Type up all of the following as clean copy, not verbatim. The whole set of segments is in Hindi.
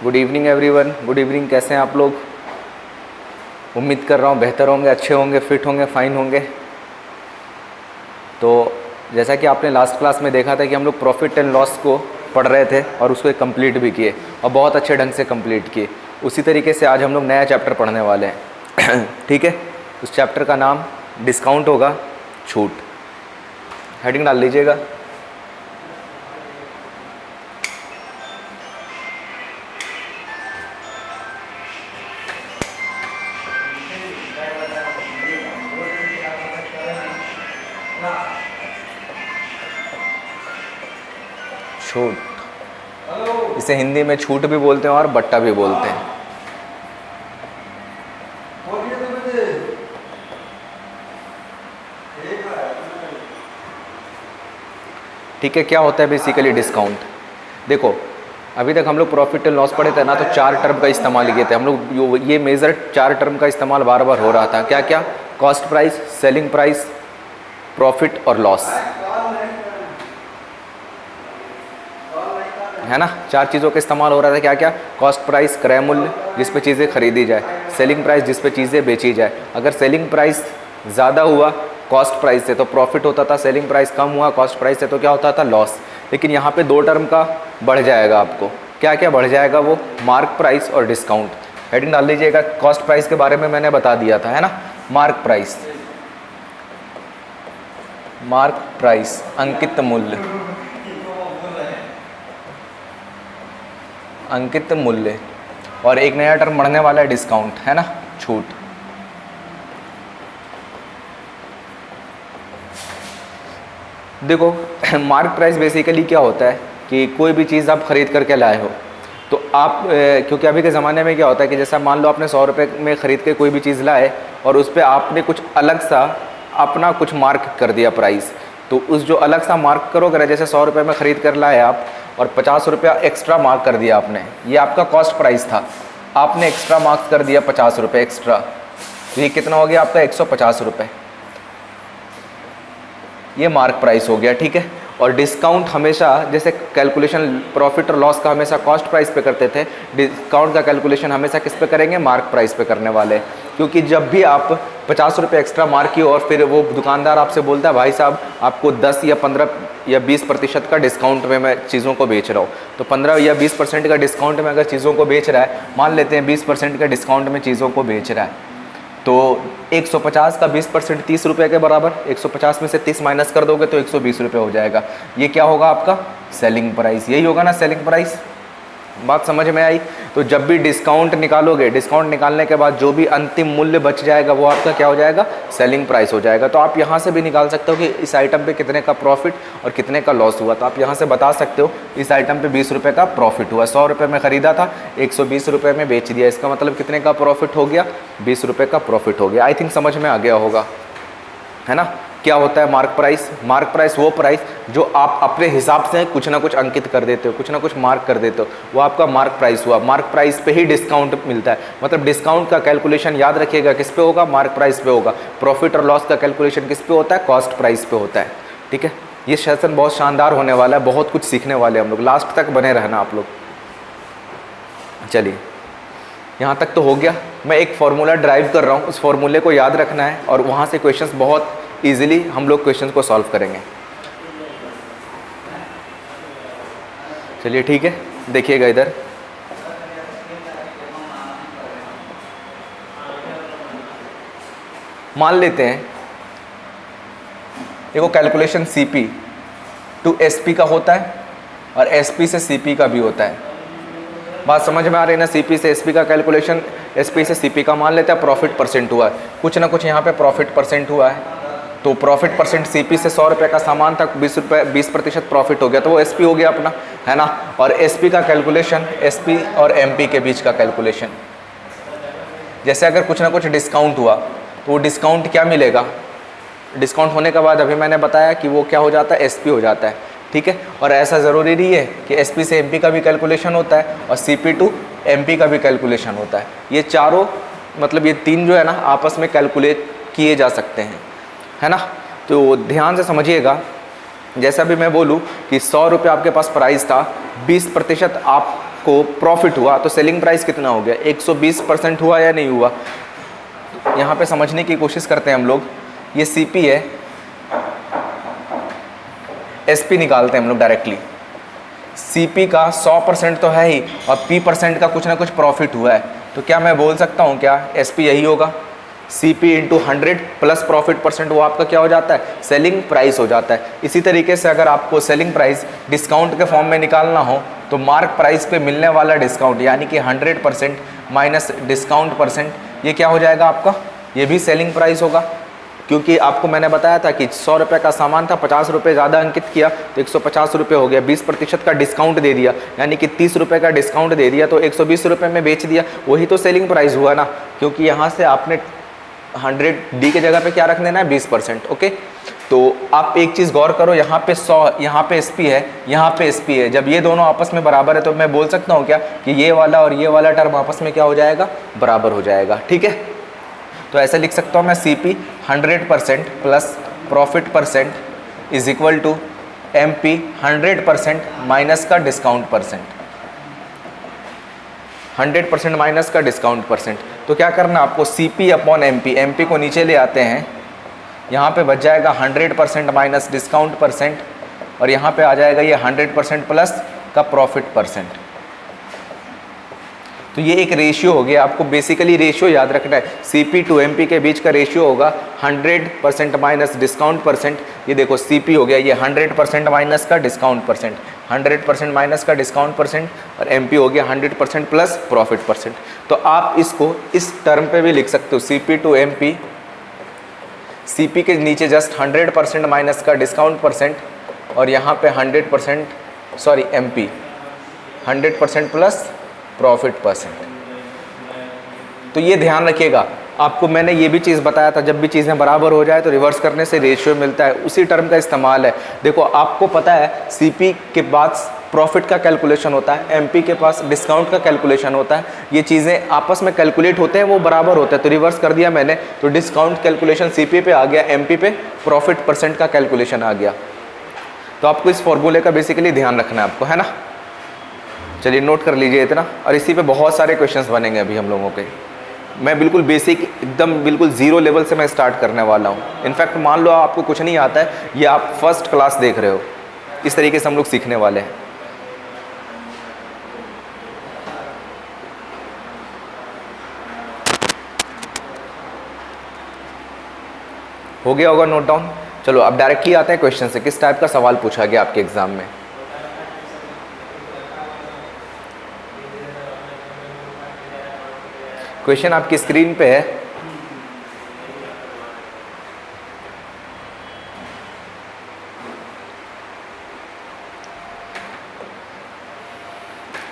Good evening everyone, good evening. कैसे हैं आप लोग? उम्मीद कर रहा हूँ बेहतर होंगे, अच्छे होंगे, फिट होंगे, फाइन होंगे। तो जैसा कि आपने लास्ट क्लास में देखा था कि हम लोग प्रॉफिट एंड लॉस को पढ़ रहे थे और उसको कंप्लीट भी किए और बहुत अच्छे ढंग से कंप्लीट किए। उसी तरीके से आज हम लोग नया चैप्टर पढ़ने वाले हैं। ठीक है, उस चैप्टर का नाम डिस्काउंट होगा, छूट। हेडिंग डाल लीजिएगा। छूट, इसे हिंदी में छूट भी बोलते हैं और बट्टा भी बोलते हैं। ठीक है, क्या होता है बेसिकली डिस्काउंट? देखो, अभी तक हम लोग प्रॉफिट एंड लॉस पढ़े थे ना, तो 4 टर्म का इस्तेमाल किए थे हम लोग। ये मेजर 4 टर्म का इस्तेमाल बार बार हो रहा था। क्या क्या? Cost price, selling price, profit और लॉस, है ना। 4 चीज़ों का इस्तेमाल हो रहा था। क्या क्या? कॉस्ट प्राइस, क्रय मूल्य जिस पे चीज़ें खरीदी जाए, सेलिंग प्राइस जिस पे चीज़ें बेची जाए। अगर सेलिंग प्राइस ज़्यादा हुआ कॉस्ट प्राइस से तो प्रॉफिट होता था, सेलिंग प्राइस कम हुआ कॉस्ट प्राइस से तो क्या होता था? लॉस। लेकिन यहाँ पे 2 टर्म का बढ़ जाएगा आपको। क्या क्या बढ़ जाएगा? वो मार्क प्राइस और डिस्काउंट। हेडिंग डाल लीजिएगा। कॉस्ट प्राइस के बारे में मैंने बता दिया था, है ना। मार्क प्राइस, मार्क प्राइस अंकित मूल्य, अंकित मूल्य। और एक नया टर्म बढ़ने वाला है डिस्काउंट, है ना, छूट। देखो, मार्क प्राइस बेसिकली क्या होता है कि कोई भी चीज़ आप खरीद करके लाए हो तो आप क्योंकि अभी के ज़माने में क्या होता है कि जैसा मान लो आपने 100 रुपये में ख़रीद के कोई भी चीज़ लाए और उस पर आपने कुछ अलग सा अपना कुछ मार्क कर दिया प्राइस। तो उस जो अलग सा मार्क करोगे, जैसे 100 रुपये में ख़रीद कर लाए आप और 50 रुपया एक्स्ट्रा मार्क कर दिया आपने, ये आपका कॉस्ट प्राइस था, आपने एक्स्ट्रा मार्क्स कर दिया 50 रुपये एक्स्ट्रा, तो ये कितना हो गया आपका? 150 रुपये। ये मार्क प्राइस हो गया, ठीक है। और डिस्काउंट हमेशा, जैसे कैलकुलेशन प्रॉफिट और लॉस का हमेशा कॉस्ट प्राइस पे करते थे, डिस्काउंट का कैलकुलेशन हमेशा किस पे करेंगे? मार्क प्राइस पे करने वाले। क्योंकि जब भी आप 50 रुपये एक्स्ट्रा मार्क किए और फिर वो दुकानदार आपसे बोलता है भाई साहब आपको 10 या 15 या 20% का डिस्काउंट में मैं चीज़ों को बेच रहा हूँ, तो 15 या 20% का डिस्काउंट में अगर चीज़ों को बेच रहा है, मान लेते हैं 20% का डिस्काउंट में चीज़ों को बेच रहा है, तो 150 का 20% 30 रुपये के बराबर। 150 में से 30 माइनस कर दोगे तो 120 रुपये हो जाएगा। ये क्या होगा आपका? Selling price. यही होगा ना सेलिंग प्राइस। बात समझ में आई? तो जब भी डिस्काउंट निकालोगे, डिस्काउंट निकालने के बाद जो भी अंतिम मूल्य बच जाएगा वो आपका क्या हो जाएगा? सेलिंग प्राइस हो जाएगा। तो आप यहाँ से भी निकाल सकते हो कि इस आइटम पे कितने का प्रॉफिट और कितने का लॉस हुआ। तो आप यहाँ से बता सकते हो इस आइटम पे 20 रुपये का प्रॉफिट हुआ, 100 रुपये में ख़रीदा था, 120 रुपये में बेच दिया, इसका मतलब कितने का प्रॉफिट हो गया? 20 रुपये का प्रॉफिट हो गया। आई थिंक समझ में आ गया होगा, है ना। क्या होता है मार्क प्राइस? मार्क प्राइस वो प्राइस जो आप अपने हिसाब से कुछ ना कुछ अंकित कर देते हो, कुछ ना कुछ मार्क कर देते हो, वो आपका मार्क प्राइस हुआ। मार्क प्राइस पे ही डिस्काउंट मिलता है। मतलब डिस्काउंट का कैलकुलेशन याद रखिएगा किस पे होगा? मार्क प्राइस पे होगा। प्रॉफिट और लॉस का कैलकुलेशन किस पे होता है? कॉस्ट प्राइस पे होता है, ठीक है। ये सेशन बहुत शानदार होने वाला है, बहुत कुछ सीखने वाले हम लोग। लास्ट तक बने रहना आप लोग। चलिए, यहाँ तक तो हो गया। मैं एक फार्मूला ड्राइव कर रहा हूँ, उस फार्मूले को याद रखना है और वहाँ से क्वेश्चंस बहुत इजीली हम लोग क्वेश्चंस को सॉल्व करेंगे। चलिए ठीक है, देखिएगा इधर। मान लेते हैं देखो कैलकुलेशन CP टू SP का होता है और SP से CP का भी होता है। बात समझ में आ रही है ना? CP से SP का कैलकुलेशन, SP से CP का। मान लेते हैं प्रॉफिट परसेंट हुआ है, कुछ ना कुछ यहाँ पे प्रॉफिट परसेंट हुआ है, तो प्रॉफिट परसेंट CP से 100 रुपये का सामान था, 20% प्रॉफिट हो गया, तो वो SP हो गया अपना, है ना। और SP का कैलकुलेशन, SP और MP के बीच का कैलकुलेशन, जैसे अगर कुछ ना कुछ डिस्काउंट हुआ तो वो डिस्काउंट क्या मिलेगा? डिस्काउंट होने के बाद अभी मैंने बताया कि वो क्या हो जाता है? SP हो जाता है, ठीक है। और ऐसा ज़रूरी नहीं है कि SP से MP का भी कैलकुलेशन होता है और CP टू MP का भी कैलकुलेशन होता है। ये चारों मतलब ये 3 जो है ना आपस में कैलकुलेट किए जा सकते हैं, है ना। तो ध्यान से समझिएगा। जैसा भी मैं बोलूँ कि 100 रुपये आपके पास प्राइस था, 20% आप को प्रॉफिट हुआ तो सेलिंग प्राइस कितना हो गया, 120% हुआ या नहीं हुआ। यहाँ पे समझने की कोशिश करते हैं हम लोग। ये CP है, SP निकालते हैं हम लोग डायरेक्टली। CP का 100% तो है ही और P% का कुछ ना कुछ प्रॉफिट हुआ है, तो क्या मैं बोल सकता हूँ क्या SP यही होगा, CP into 100 plus profit percent, वो आपका क्या हो जाता है, सेलिंग प्राइस हो जाता है। इसी तरीके से अगर आपको सेलिंग प्राइस डिस्काउंट के फॉर्म में निकालना हो तो मार्क प्राइस पे मिलने वाला डिस्काउंट यानी कि 100% माइनस डिस्काउंट परसेंट, ये क्या हो जाएगा आपका, ये भी सेलिंग प्राइस होगा। क्योंकि आपको मैंने बताया था कि 100 रुपये का सामान था, 50 रुपये ज़्यादा अंकित किया तो 150 रुपये हो गया, 20% का डिस्काउंट दे दिया यानी कि 30 रुपये का डिस्काउंट दे दिया तो 120 रुपये में बेच दिया, वही तो सेलिंग प्राइस हुआ ना। क्योंकि यहाँ से आपने 100D के जगह पे क्या रख देना है, 20%। ओके, तो आप एक चीज़ गौर करो, यहाँ पे 100, यहाँ पे SP है, यहाँ पे SP है। जब ये दोनों आपस में बराबर है तो मैं बोल सकता हूँ क्या कि ये वाला और ये वाला टर्म आपस में क्या हो जाएगा, बराबर हो जाएगा। ठीक है, तो ऐसे लिख सकता हूँ मैं CP 100% plus profit percent is equal to MP 100% minus का डिस्काउंट परसेंट, 100% माइनस का डिस्काउंट परसेंट। तो क्या करना आपको, CP अपॉन MP को नीचे ले आते हैं, यहाँ पे बच जाएगा 100% माइनस डिस्काउंट परसेंट और यहाँ पे आ जाएगा ये 100% प्लस का प्रॉफिट परसेंट। तो ये एक रेशियो हो गया, आपको बेसिकली रेशियो याद रखना है, CP टू MP के बीच का रेशियो होगा 100% माइनस डिस्काउंट परसेंट। ये देखो CP हो गया ये 100% माइनस का डिस्काउंट परसेंट, 100% माइनस का डिस्काउंट परसेंट और MP हो गया 100% प्लस प्रॉफिट परसेंट। तो आप इसको इस टर्म पे भी लिख सकते हो, CP टू MP, CP के नीचे जस्ट 100% माइनस का डिस्काउंट परसेंट और यहाँ पे 100% sorry MP 100% plus profit percent. तो ये ध्यान रखिएगा, आपको मैंने ये भी चीज़ बताया था, जब भी चीज़ें बराबर हो जाए तो रिवर्स करने से रेशियो मिलता है, उसी टर्म का इस्तेमाल है। देखो आपको पता है CP के बाद प्रॉफिट का कैलकुलेशन होता है, MP के पास डिस्काउंट का कैलकुलेशन होता है, ये चीज़ें आपस में कैलकुलेट होते हैं, वो बराबर होते हैं। तो रिवर्स कर दिया मैंने, तो डिस्काउंट कैलकुलेशन CP पे आ गया, MP पे प्रॉफिट परसेंट का कैलकुलेशन आ गया। तो आपको इस फॉर्मूले का बेसिकली ध्यान रखना है आपको, है ना। चलिए नोट कर लीजिए इतना, और इसी पे बहुत सारे क्वेश्चंस बनेंगे अभी हम लोगों के। मैं बिल्कुल बेसिक एकदम बिल्कुल ज़ीरो लेवल से मैं स्टार्ट करने वाला हूँ। इनफैक्ट मान लो आपको कुछ नहीं आता है, ये आप फर्स्ट क्लास देख रहे हो, इस तरीके से हम लोग सीखने वाले हैं। हो गया होगा नोट डाउन। चलो अब डायरेक्टली आते हैं क्वेश्चन से, किस टाइप का सवाल पूछा गया आपके एग्जाम में। क्वेश्चन आपकी स्क्रीन पे है,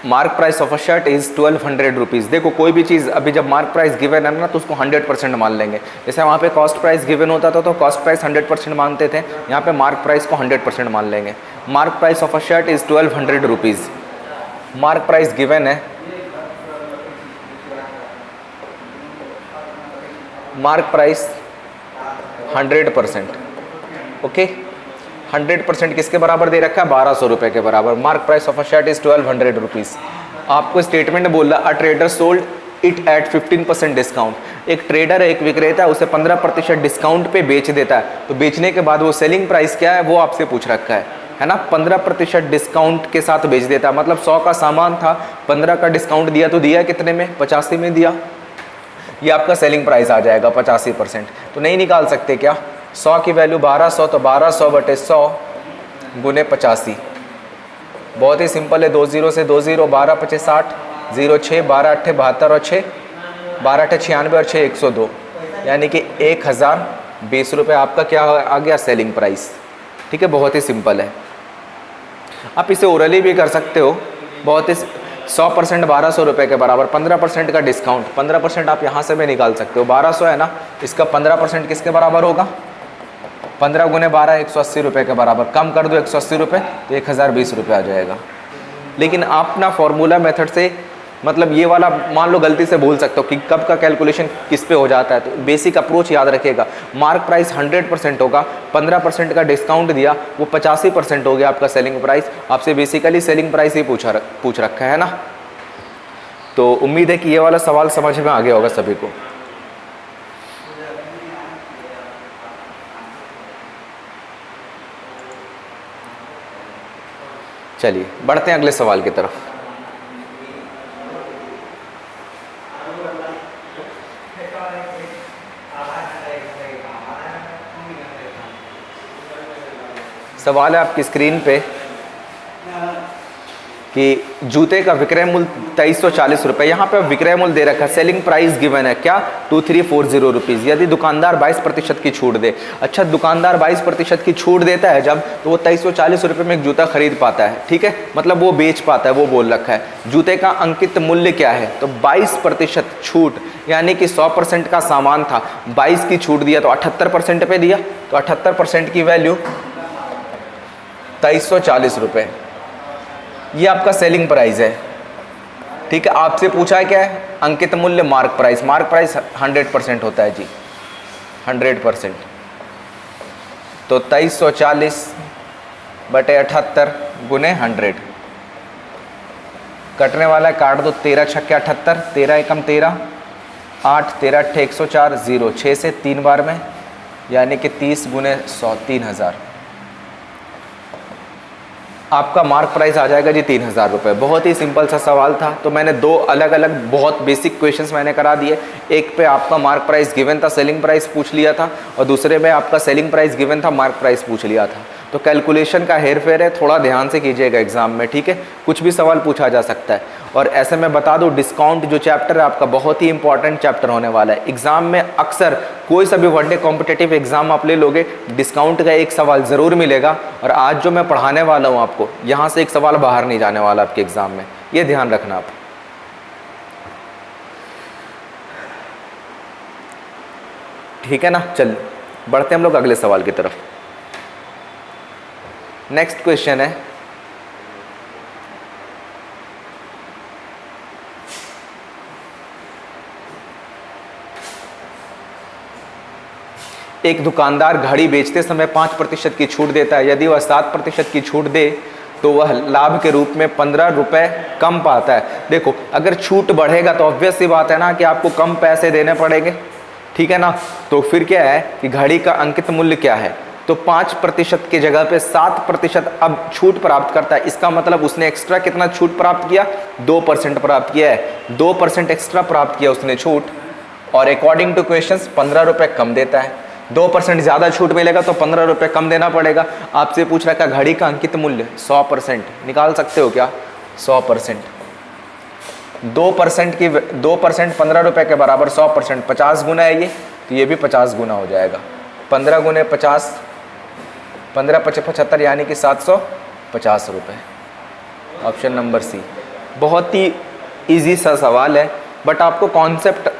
mark price of a shirt is 1200 rupees. देखो कोई भी चीज़ अभी जब मार्क प्राइस गिवन है ना तो उसको 100% मान लेंगे। जैसे वहाँ पे कॉस्ट प्राइस गिवन होता था तो कॉस्ट प्राइस 100% मानते थे, यहाँ पे मार्क प्राइस को 100% मान लेंगे। Mark price of a shirt is 1200 rupees, mark price given है, मार्क प्राइस 100%। ओके, 100% किसके बराबर दे रखा है, 1200 रुपये के बराबर। Mark price of a shirt is 1200 rupees. आपको स्टेटमेंट बोल रहा, a trader sold it at 15% discount. एक ट्रेडर है, एक विक्रेता, उसे 15% डिस्काउंट पे बेच देता है, तो बेचने के बाद वो सेलिंग प्राइस क्या है वो आपसे पूछ रखा है ना। 15% डिस्काउंट के साथ बेच देता है, मतलब 100 का सामान था, 15 का डिस्काउंट दिया तो दिया कितने में, 85 में दिया। ये आपका सेलिंग प्राइस आ जाएगा 85%। तो नहीं निकाल सकते क्या, 100 की वैल्यू 1200, तो 1200 बटे 100 गुने 85। बहुत ही सिंपल है, 2 0 से 2 0, 12 पचे 60, 0 6, 12 अट्ठे 72 और 6, 12 अट्ठे 96 और 6 102, यानी कि 1020 रुपये आपका क्या आ गया, सेलिंग प्राइस। ठीक है, बहुत ही सिंपल है। आप इसे ओरली भी कर सकते हो, बहुत ही 100% 1200 रुपये के बराबर, 15% का डिस्काउंट, 15% आप यहाँ से भी निकाल सकते हो। 1200 है ना, इसका 15% किसके बराबर होगा, 15 गुने 12 180 रुपये के बराबर। कम कर दो 180 रुपये तो 1020 रुपये आ जाएगा। लेकिन आप ना फॉर्मूला मेथड से, मतलब ये वाला मान लो गलती से भूल सकते हो कि कब का कैलकुलेशन किस पे हो जाता है, तो बेसिक अप्रोच याद रखिएगा। मार्क प्राइस 100% होगा, 15% का डिस्काउंट दिया, वो 85% हो गया आपका सेलिंग प्राइस। आपसे बेसिकली सेलिंग प्राइस ही पूछ रखा है ना। तो उम्मीद है कि ये वाला सवाल समझ में आ गया होगा सभी को। चलिए बढ़ते हैं अगले सवाल की तरफ। सवाल है आपकी स्क्रीन पे कि जूते का विक्रय मूल्य 2340 रुपये, यहाँ पे विक्रय मूल्य दे रखा है, सेलिंग प्राइस गिवन है क्या 2340 रुपीज़। यदि दुकानदार 22% की छूट दे, अच्छा दुकानदार 22% की छूट देता है जब, तो वो 2340 रुपये में एक जूता खरीद पाता है, ठीक है, मतलब वो बेच पाता है, वो बोल रखा है। जूते का अंकित मूल्य क्या है, तो 22% छूट, यानी कि 100% का सामान था, 22 की छूट दिया तो 78% पे दिया, तो 78% की वैल्यू 2340 रुपये, ये आपका सेलिंग प्राइस है, ठीक है। आपसे पूछा है क्या है, अंकित मूल्य मार्क प्राइस, मार्क प्राइस 100% होता है जी, 100%। तो 2340 बटे 78 गुने 100, कटने वाला है, काट दो, 13 छक्के 78, 13 एकम 13, 8 13 अट्ठे 104, 0 6 से 3 बार में, यानी कि 30 गुने 100 3000, आपका मार्क प्राइस आ जाएगा जी 3000 रुपये। बहुत ही सिंपल सा सवाल था, तो मैंने दो अलग अलग बहुत बेसिक क्वेश्चंस मैंने करा दिए। एक पे आपका मार्क प्राइस गिवन था, सेलिंग प्राइस पूछ लिया था, और दूसरे में आपका सेलिंग प्राइस गिवन था, मार्क प्राइस पूछ लिया था। तो कैलकुलेशन का हेर फेर है, थोड़ा ध्यान से कीजिएगा एग्जाम में, ठीक है, कुछ भी सवाल पूछा जा सकता है। और ऐसे में बता दूं, डिस्काउंट जो चैप्टर है आपका बहुत ही इंपॉर्टेंट चैप्टर होने वाला है। एग्जाम में अक्सर कोई सा भी वनडे कॉम्पिटेटिव एग्जाम आप ले लोगे, डिस्काउंट का एक सवाल ज़रूर मिलेगा, और आज जो मैं पढ़ाने वाला हूँ आपको, यहाँ से एक सवाल बाहर नहीं जाने वाला आपके एग्जाम में, ये ध्यान रखना आप। ठीक है ना, चल बढ़ते हम लोग अगले सवाल की तरफ। नेक्स्ट क्वेश्चन है, एक दुकानदार घड़ी बेचते समय 5% की छूट देता है। यदि वह 7% की छूट दे तो वह लाभ के रूप में 15 रुपये कम पाता है। देखो, अगर छूट बढ़ेगा तो ऑब्वियस सी बात है ना कि आपको कम पैसे देने पड़ेंगे, ठीक है ना। तो फिर क्या है कि घड़ी का अंकित मूल्य क्या है, तो 5% की जगह पे 7% अब छूट प्राप्त करता है। इसका मतलब उसने एक्स्ट्रा कितना छूट प्राप्त किया, 2% प्राप्त किया है, 2% एक्स्ट्रा प्राप्त किया उसने छूट, और अकॉर्डिंग टू क्वेश्चंस 15 रुपये कम देता है। 2% ज़्यादा छूट मिलेगा तो 15 रुपये कम देना पड़ेगा। आपसे पूछ रहा है घड़ी का अंकित मूल्य 100%, निकाल सकते हो क्या 100%, 2% 15 रुपये के बराबर 100%, 50 गुना है ये, तो ये भी 50 गुना हो जाएगा, 15 गुने 50, 15 × 5 = 75, यानी कि 750 रुपये। Option number C. बहुत ही इजी सा सवाल है, बट आपको कॉन्सेप्ट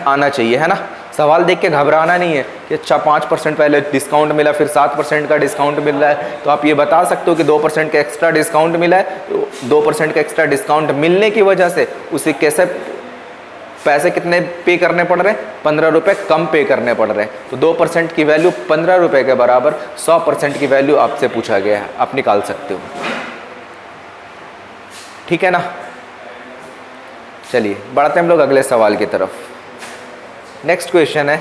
आना चाहिए, है ना। सवाल देख के घबराना नहीं है कि अच्छा 5% पहले डिस्काउंट मिला, फिर 7% का डिस्काउंट मिल रहा है, तो आप ये बता सकते हो कि 2% का एक्स्ट्रा डिस्काउंट मिला है, तो 2% का एक्स्ट्रा डिस्काउंट मिलने की वजह से उसे कैसे पैसे कितने पे करने पड़ रहे हैं, 15 रुपये कम पे करने पड़ रहे हैं। तो 2% की वैल्यू 15 रुपये के बराबर 100% की वैल्यू आपसे पूछा गया है, आप निकाल सकते हो, ठीक है ना। चलिए बढ़ते हम लोग अगले सवाल की तरफ। नेक्स्ट क्वेश्चन है,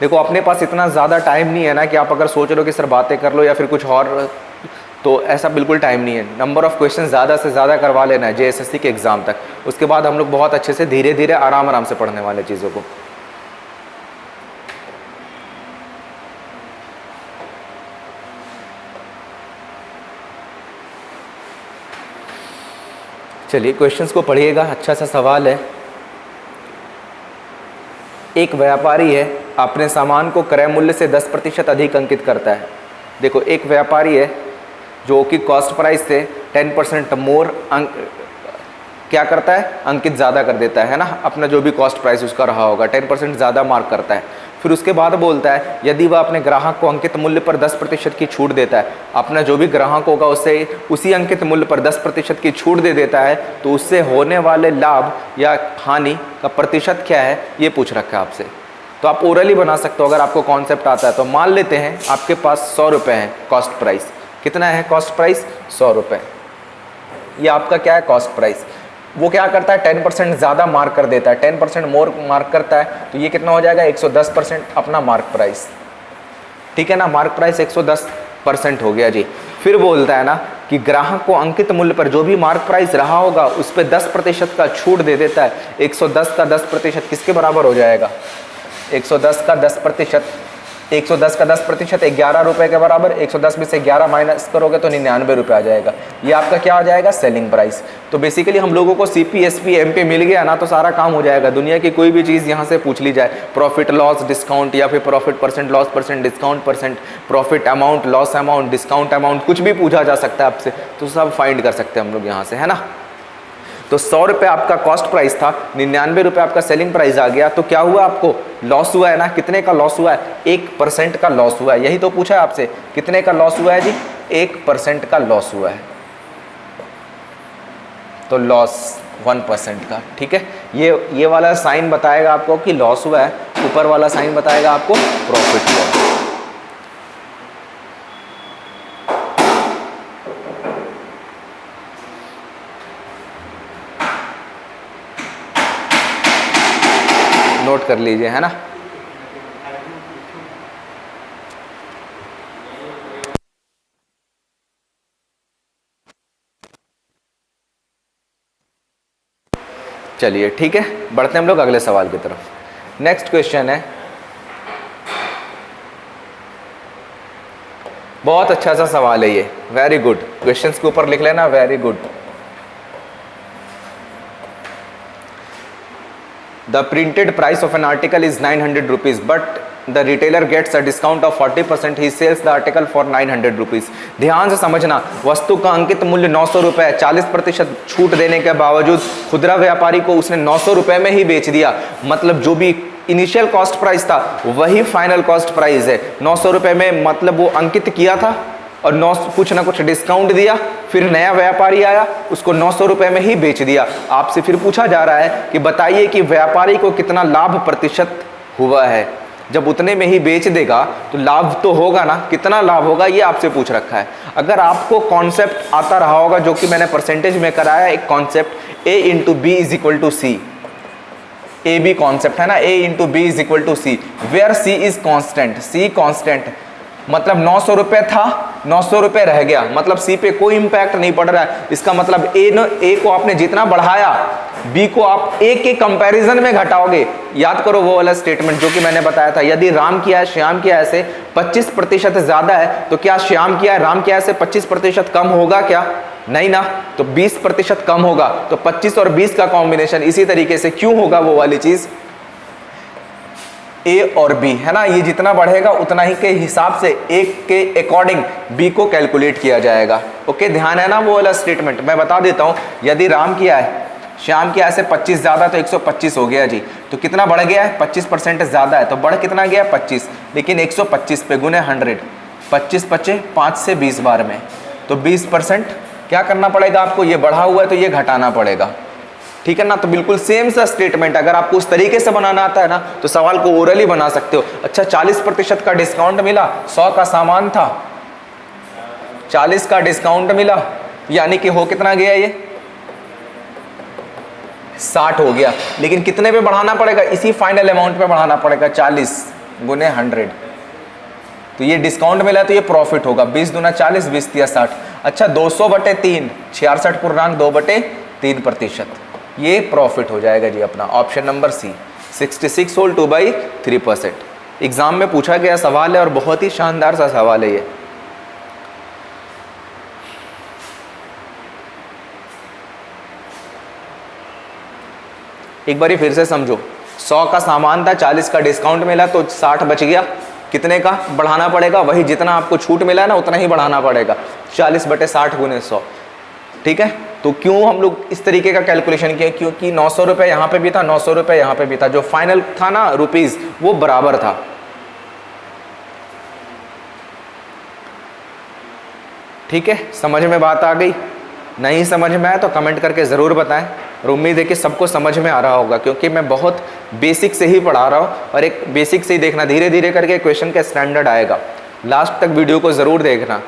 देखो अपने पास इतना ज़्यादा टाइम नहीं है ना कि आप अगर सोच लो कि सर बातें कर लो या फिर कुछ और, तो ऐसा बिल्कुल टाइम नहीं है। नंबर ऑफ़ क्वेश्चन ज़्यादा से ज़्यादा करवा लेना है जेएसएससी के एग्ज़ाम तक, उसके बाद हम लोग बहुत अच्छे से धीरे धीरे आराम आराम से पढ़ने वाले चीज़ों को। चलिए क्वेश्चंस को पढ़िएगा, अच्छा सा सवाल है। एक व्यापारी है, अपने सामान को क्रय मूल्य से 10% अधिक अंकित करता है। देखो एक व्यापारी है जो कि कॉस्ट प्राइस से 10% मोर क्या करता है, अंकित ज़्यादा कर देता है ना, अपना जो भी कॉस्ट प्राइस उसका रहा होगा 10% ज़्यादा मार्क करता है। फिर उसके बाद बोलता है यदि वह अपने ग्राहक को अंकित मूल्य पर 10% की छूट देता है, अपना जो भी ग्राहक होगा उससे उसी अंकित मूल्य पर 10% की छूट दे देता है, तो उससे होने वाले लाभ या हानि का प्रतिशत क्या है, ये पूछ रखा है आपसे। तो आप ओरली बना सकते हो अगर आपको कॉन्सेप्ट आता है। तो मान लेते हैं आपके पास 100 रुपये है कॉस्ट प्राइस, कितना है कॉस्ट प्राइस 100 रुपये, ये आपका क्या है, कॉस्ट प्राइस। वो क्या करता है, 10% ज़्यादा मार्क कर देता है, 10% मोर मार्क करता है, तो ये कितना हो जाएगा, 110% अपना मार्क प्राइस। ठीक है ना, मार्क प्राइस 110% हो गया जी। फिर बोलता है ना कि ग्राहक को अंकित मूल्य पर जो भी मार्क प्राइस रहा होगा उस पर 10% का छूट दे देता है। 110 का 10% किसके बराबर हो जाएगा, 110 का 10%, 110 का 10% 11 रुपये के बराबर। 110 में से 11 माइनस करोगे तो 99 रुपये आ जाएगा। ये आपका क्या आ जाएगा, सेलिंग प्राइस। तो बेसिकली हम लोगों को CP SP MP मिल गया ना तो सारा काम हो जाएगा। दुनिया की कोई भी चीज़ यहाँ से पूछ ली जाए, प्रॉफिट लॉस डिस्काउंट या फिर profit percent loss percent discount percent, profit amount loss amount discount amount, कुछ भी पूछा जा सकता है आपसे, तो सब फाइंड कर सकते हैं हम लोग यहाँ से, है ना। तो 100 रुपये आपका कॉस्ट प्राइस था, 99 रुपये आपका सेलिंग प्राइस आ गया, तो क्या हुआ, आपको लॉस हुआ है ना। कितने का लॉस हुआ है, 1% का लॉस हुआ है। यही तो पूछा है आपसे, कितने का लॉस हुआ है जी, 1% का लॉस हुआ है, तो लॉस 1% का। ठीक है, ये वाला साइन बताएगा आपको कि लॉस हुआ है, ऊपर वाला साइन बताएगा आपको प्रॉफिट हुआ है। नोट कर लीजिए, है ना। चलिए ठीक है, बढ़ते हैं हम लोग अगले सवाल की तरफ। नेक्स्ट क्वेश्चन है, बहुत अच्छा सा सवाल है ये, वेरी गुड। क्वेश्चंस के ऊपर लिख लेना very good. The printed price of an article is 900 rupees, but the retailer gets a discount of 40%. He sells the article for 900 rupees. ध्यान से समझना, वस्तु का अंकित मूल्य 900 रुपये है, 40% छूट देने के बावजूद खुदरा व्यापारी को उसने 900 रुपये में ही बेच दिया। मतलब जो भी इनिशियल कॉस्ट प्राइस था वही फाइनल कॉस्ट प्राइस है। 900 रुपये में मतलब वो अंकित किया था और कुछ ना कुछ डिस्काउंट दिया, फिर नया व्यापारी आया उसको 900 रुपये में ही बेच दिया। आपसे फिर पूछा जा रहा है कि बताइए कि व्यापारी को कितना लाभ प्रतिशत हुआ है। जब उतने में ही बेच देगा तो लाभ तो होगा ना, कितना लाभ होगा ये आपसे पूछ रखा है। अगर आपको कॉन्सेप्ट आता रहा होगा, जो कि मैंने परसेंटेज में कराया एक concept, A into B is equal to C, A B concept है ना, A into B is equal to C, where C is constant, C constant. मतलब 900 रुपये था, 900 रुपये रह गया, मतलब सी पे कोई इंपैक्ट नहीं पड़ रहा है। इसका मतलब ए को आपने जितना बढ़ाया बी को आप ए के कंपैरिजन में घटाओगे। याद करो वो वाला स्टेटमेंट जो कि मैंने बताया था, यदि राम किया है श्याम किया है से 25% ज्यादा है तो क्या श्याम किया है राम किया है से 25% कम होगा क्या, नहीं ना, तो 20% कम होगा। तो 25 और 20 का कॉम्बिनेशन इसी तरीके से क्यों होगा, वो वाली चीज ए और बी है ना, ये जितना बढ़ेगा उतना ही के हिसाब से ए के अकॉर्डिंग बी को कैलकुलेट किया जाएगा। ओके, ध्यान है ना वो वाला स्टेटमेंट। मैं बता देता हूं, यदि राम किया है श्याम किया से 25 ज्यादा तो 125 हो गया जी, तो कितना बढ़ गया है, 25% ज्यादा है तो बढ़ कितना गया 25, लेकिन 125 पे गुने 100, 25 बचे 5 से 20 बार में, तो 20% क्या करना पड़ेगा आपको, ये बढ़ा हुआ है तो ये घटाना पड़ेगा। ठीक है ना, तो बिल्कुल सेम सा स्टेटमेंट। अगर आपको उस तरीके से बनाना आता है ना तो सवाल को ओरली बना सकते हो। अच्छा 40% का डिस्काउंट मिला, 100 का सामान था, 40 का डिस्काउंट मिला, यानी कि हो कितना गया, ये 60 हो गया, लेकिन कितने पे बढ़ाना पड़ेगा, इसी फाइनल अमाउंट पे बढ़ाना पड़ेगा, 40 गुने 100। तो ये डिस्काउंट मिला तो ये प्रॉफिट होगा, 20 दूना 40, 20 तिया 60। अच्छा 200/3, 66.2/3%, ये प्रॉफिट हो जाएगा जी अपना, option number C, 66 whole 2/3%। Exam में पूछा गया सवाल है और बहुत ही शानदार सा सवाल है ये। एक बार फिर से समझो, 100 का सामान था, 40 का डिस्काउंट मिला तो 60 बच गया, कितने का बढ़ाना पड़ेगा, वही जितना आपको छूट मिला है ना उतना ही बढ़ाना पड़ेगा, 40/60 गुने 100। ठीक है, तो क्यों हम लोग इस तरीके का कैलकुलेशन किए, क्योंकि 900 रुपये यहाँ पे भी था, 900 रुपये यहाँ पे भी था, जो फाइनल था ना रुपीज वो बराबर था। ठीक है, समझ में बात आ गई, नहीं समझ में आया तो कमेंट करके ज़रूर बताएं, और उम्मीद है कि सबको समझ में आ रहा होगा, क्योंकि मैं बहुत बेसिक से ही पढ़ा रहा हूँ, और एक बेसिक से ही देखना, धीरे धीरे करके क्वेश्चन का स्टैंडर्ड आएगा। लास्ट तक वीडियो को ज़रूर देखना,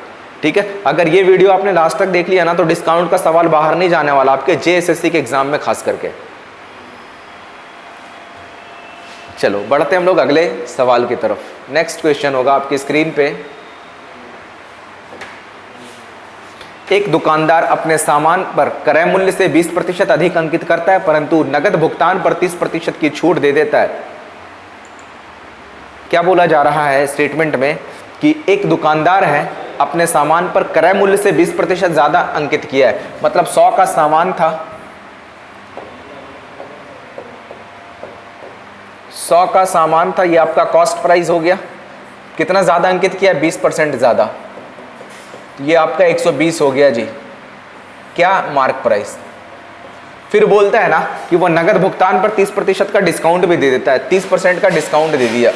ठीक है। अगर ये वीडियो आपने लास्ट तक देख लिया ना तो डिस्काउंट का सवाल बाहर नहीं जाने वाला आपके जेएसएससी के एग्जाम में खास करके। चलो बढ़ते हम लोग अगले सवाल की तरफ। नेक्स्ट क्वेश्चन होगा आपकी स्क्रीन पे। एक दुकानदार अपने सामान पर क्रय मूल्य से 20% अधिक अंकित करता है परंतु नकद भुगतान पर 30% की छूट दे देता है। क्या बोला जा रहा है स्टेटमेंट में कि एक दुकानदार है, अपने सामान पर क्रय मूल्य से 20% ज्यादा अंकित किया है, मतलब 100 का सामान था, 100 का सामान था, ये आपका कॉस्ट प्राइस हो गया। कितना ज्यादा अंकित किया है? 20% ज्यादा, ये आपका 120 हो गया जी। क्या? Mark price. फिर बोलता है ना कि वो नगद भुगतान पर 30% का डिस्काउंट भी दे देता है, 30% का डिस्काउंट दे दिया।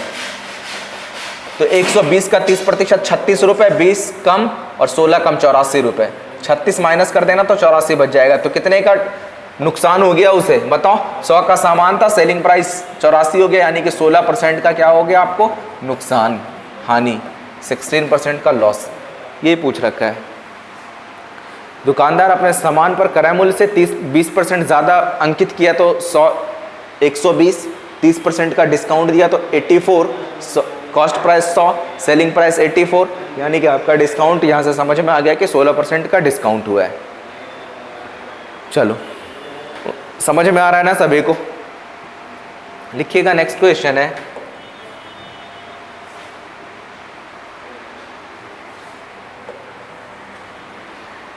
तो 120 का 30% 36 रुपए, 20 कम और 16 कम 84 रुपए। 36 माइनस कर देना तो 84 बच जाएगा। तो कितने का नुकसान हो गया उसे बताओ? 100 का सामान था, सेलिंग प्राइस 84 हो गया, यानी कि 16% का क्या हो गया आपको? नुकसान, हानि, 16% का लॉस। ये पूछ रखा है। दुकानदार अपने सामान पर क्रय मूल्य से 20% ज़्यादा अंकित किया तो 120, 30% का डिस्काउंट दिया तो 84, कॉस्ट प्राइस 100, सेलिंग प्राइस 84, यानी कि आपका डिस्काउंट यहाँ से समझ में आ गया कि 16% का डिस्काउंट हुआ है। चलो समझ में आ रहा है ना सभी को? लिखिएगा। नेक्स्ट क्वेश्चन है,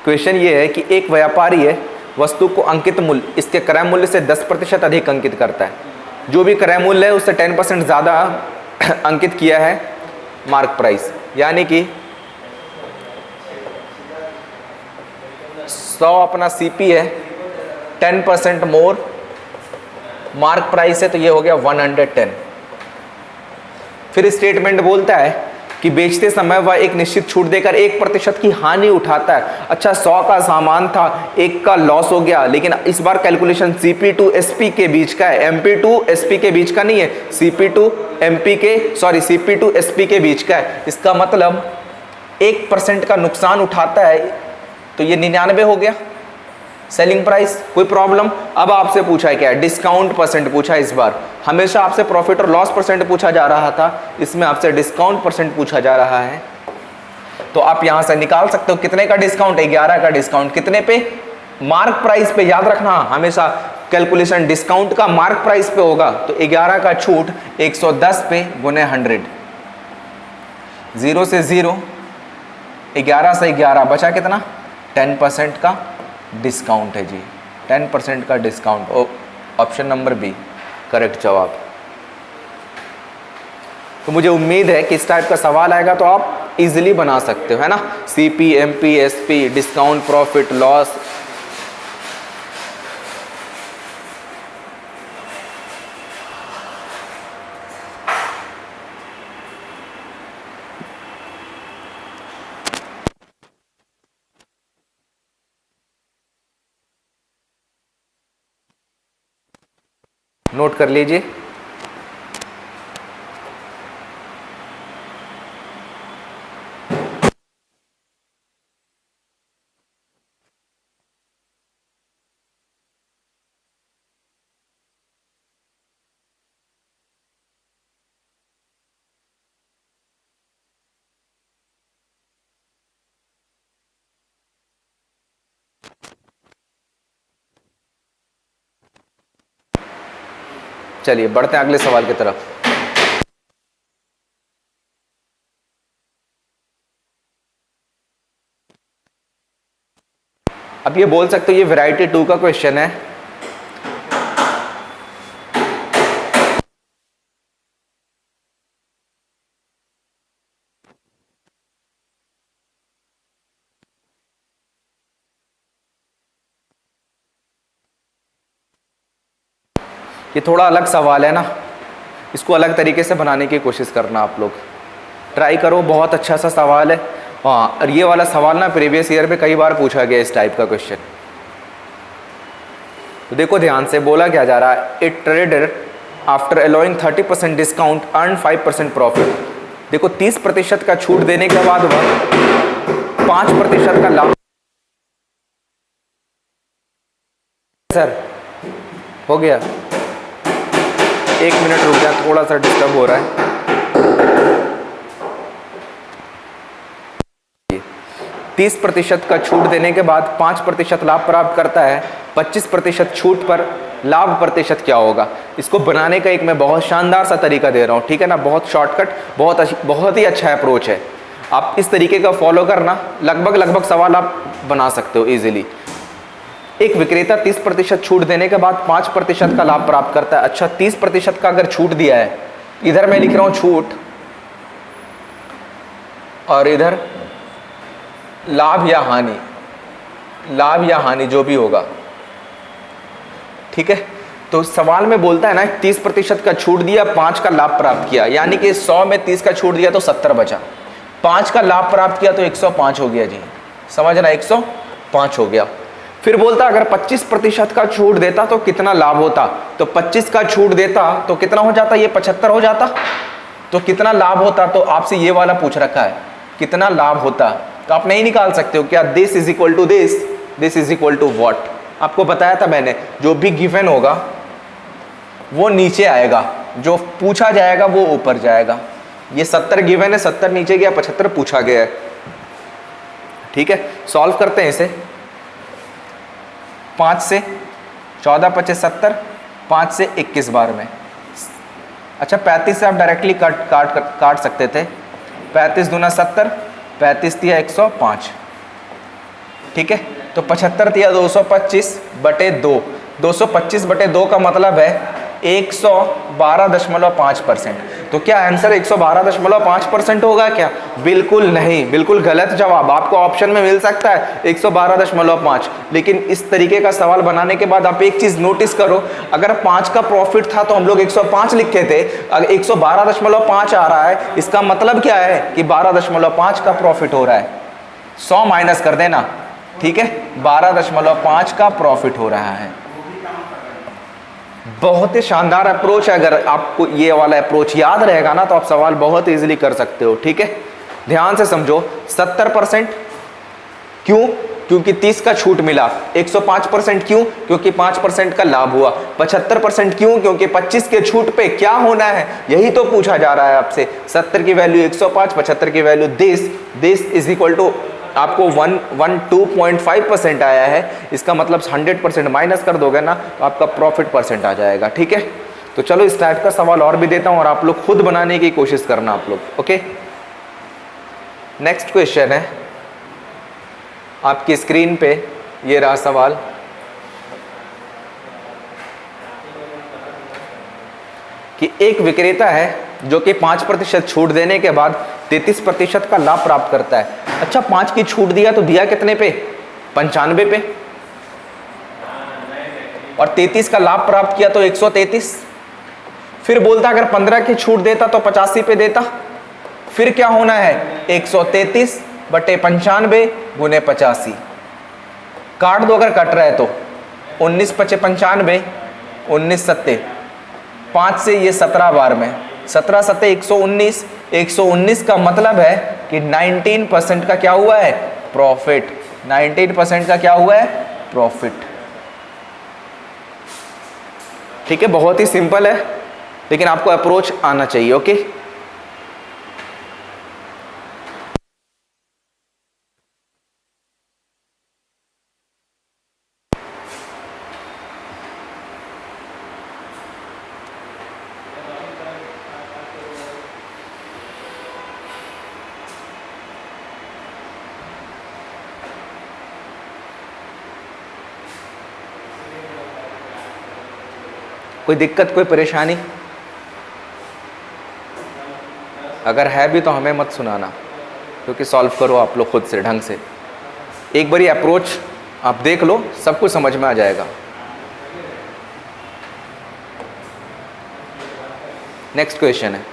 क्वेश्चन ये है कि एक व्यापारी है, वस्तु को अंकित मूल्य इसके क्रय मूल्य से 10% अधिक अंकित करता है। जो भी क्रय मूल्य है उससे 10% ज़्यादा अंकित किया है मार्क प्राइस, यानी कि 100 अपना सीपी है, 10% मोर मार्क प्राइस है, तो ये हो गया 110। फिर स्टेटमेंट बोलता है कि बेचते समय वह एक निश्चित छूट देकर 1% की हानि उठाता है। अच्छा, 100 का सामान था, 1 का लॉस हो गया, लेकिन इस बार कैलकुलेशन CP टू SP के बीच का है, MP टू SP के बीच का नहीं है, CP टू SP के बीच का है। इसका मतलब 1% का नुकसान उठाता है, तो ये 99 हो गया सेलिंग प्राइस। कोई प्रॉब्लम? अब आपसे पूछा है क्या? डिस्काउंट परसेंट पूछा है इस बार। हमेशा आपसे प्रॉफिट और लॉस परसेंट पूछा जा रहा था, इसमें आपसे डिस्काउंट परसेंट पूछा जा रहा है। तो आप यहां से निकाल सकते हो कितने का डिस्काउंट? 11 का डिस्काउंट। कितने पे? मार्क प्राइस पे। याद रखना हमेशा कैलकुलेशन डिस्काउंट का मार्क प्राइस पे होगा। तो 11 का छूट 110 पे गुने 100, 0 से 0, 11 से 11 बचा कितना? 10% का डिस्काउंट है जी, 10% का discount. Option number B correct जवाब। तो मुझे उम्मीद है कि इस टाइप का सवाल आएगा तो आप इजीली बना सकते हो, है ना? CP, MP, SP, discount, profit, loss. Note कर लीजिए। चलिए बढ़ते हैं अगले सवाल की तरफ। अब ये बोल सकते हो ये वैरायटी 2 का क्वेश्चन है। ये थोड़ा अलग सवाल है ना, इसको अलग तरीके से बनाने की कोशिश करना आप लोग ट्राई करो। बहुत अच्छा सा सवाल है। हाँ, और ये वाला सवाल ना प्रीवियस ईयर में कई बार पूछा गया इस टाइप का क्वेश्चन। तो देखो ध्यान से, बोला क्या जा रहा है? ए trader after allowing 30% discount earn 5% profit. देखो 30% का छूट देने के बाद वह 5% का लाभ। सर हो गया, 1 मिनट रुक जा, थोड़ा सा डिस्टर्ब हो रहा है। 30% का छूट देने के बाद 5% लाभ प्राप्त करता है। 25% छूट पर लाभ प्रतिशत क्या होगा? इसको बनाने का एक मैं बहुत शानदार सा तरीका दे रहा हूँ, ठीक है ना, बहुत शॉर्टकट, बहुत ही अच्छा अप्रोच है। आप इस तरीके का फॉलो करना, लगभग सवाल आप बना सकते हो इजीली। एक विक्रेता 30% छूट देने के बाद 5% का लाभ प्राप्त करता है। अच्छा, 30% का अगर छूट दिया है, इधर मैं लिख रहा हूं छूट और इधर लाभ या हानि जो भी होगा, ठीक है। तो सवाल में बोलता है ना 30% का छूट दिया, 5 का लाभ प्राप्त किया, यानी कि 100 में 30 का छूट दिया तो 70 बचा, 5 का लाभ प्राप्त किया तो 105 हो गया जी, समझना, 105 हो गया। फिर बोलता अगर 25% का छूट देता तो कितना लाभ होता? तो 25 का छूट देता तो कितना हो जाता? ये 75 हो जाता। तो कितना लाभ होता? तो आपसे ये वाला पूछ रखा है, कितना लाभ होता? तो आप नहीं निकाल सकते हो क्या? This is equal to this is equal to what? आपको बताया था मैंने, जो भी गिवन होगा वो नीचे आएगा, जो पूछा जाएगा वो ऊपर जाएगा। ये 70 गिवन है, 70 नीचे गया, 75 पूछा गया है, ठीक है। सॉल्व करते हैं इसे। 5 से 14 25 70, 5 से 21 बार में। अच्छा, 35 से आप डायरेक्टली काट सकते थे। 35 दूना 70, 35 दिया 105, ठीक है। तो 75 दिया 225 बटे 2, 225 बटे 2 का मतलब है 112.5%। तो क्या आंसर 112.5% होगा क्या? बिल्कुल नहीं, बिल्कुल गलत जवाब। आपको ऑप्शन में मिल सकता है 112.5, लेकिन इस तरीके का सवाल बनाने के बाद आप एक चीज नोटिस करो, अगर 5 का प्रॉफिट था तो हम लोग 105 लिखे थे, अगर 112.5 आ रहा है, इसका मतलब क्या है कि 12.5 का प्रॉफिट हो रहा है। 100 माइनस कर देना, ठीक है, 12.5 का प्रॉफिट हो रहा है। बहुत ही शानदार अप्रोच है। अगर आपको ये वाला अप्रोच याद रहेगा ना तो आप सवाल बहुत इजीली कर सकते हो, ठीक है। ध्यान से समझो, 70% क्यों? क्योंकि 30 का छूट मिला। 105% क्यों? क्योंकि 5% का लाभ हुआ। 75% क्यों? क्योंकि 25 के छूट पे क्या होना है, यही तो पूछा जा रहा है आपसे। 70 की वैल्यू 105, 75 की value this is equal to आपको 112.5% आया है। इसका मतलब 100% माइनस कर दोगे ना तो आपका प्रॉफिट परसेंट आ जाएगा, ठीक है। तो चलो इस टाइप का सवाल और भी देता हूं और आप लोग खुद बनाने की कोशिश करना आप लोग, ओके। नेक्स्ट क्वेश्चन है आपकी स्क्रीन पे, ये रहा सवाल। कि एक विक्रेता है जो कि 5% छूट देने के बाद 33% का लाभ प्राप्त करता है। अच्छा, 5 की छूट दिया तो दिया कितने पे? 95 पे। और 33 का लाभ प्राप्त किया तो 133। फिर बोलता अगर 15 की छूट देता तो 85 पे देता। फिर क्या होना है? 133 बटे 95 गुने 85। काट दो अगर कट रहा है तो। 19 पचे 95, 19 सत्ते 5 से ये 17 बार में, 17 सत्ते 119। 119 का मतलब है कि 19% का क्या हुआ है? प्रॉफिट। 19% का क्या हुआ है? प्रॉफिट, ठीक है। बहुत ही सिंपल है, लेकिन आपको अप्रोच आना चाहिए, ओके। कोई दिक्कत, कोई परेशानी? अगर है भी तो हमें मत सुनाना, क्योंकि सॉल्व करो आप लोग खुद से ढंग से। एक बारी अप्रोच आप देख लो, सब कुछ समझ में आ जाएगा। नेक्स्ट क्वेश्चन है,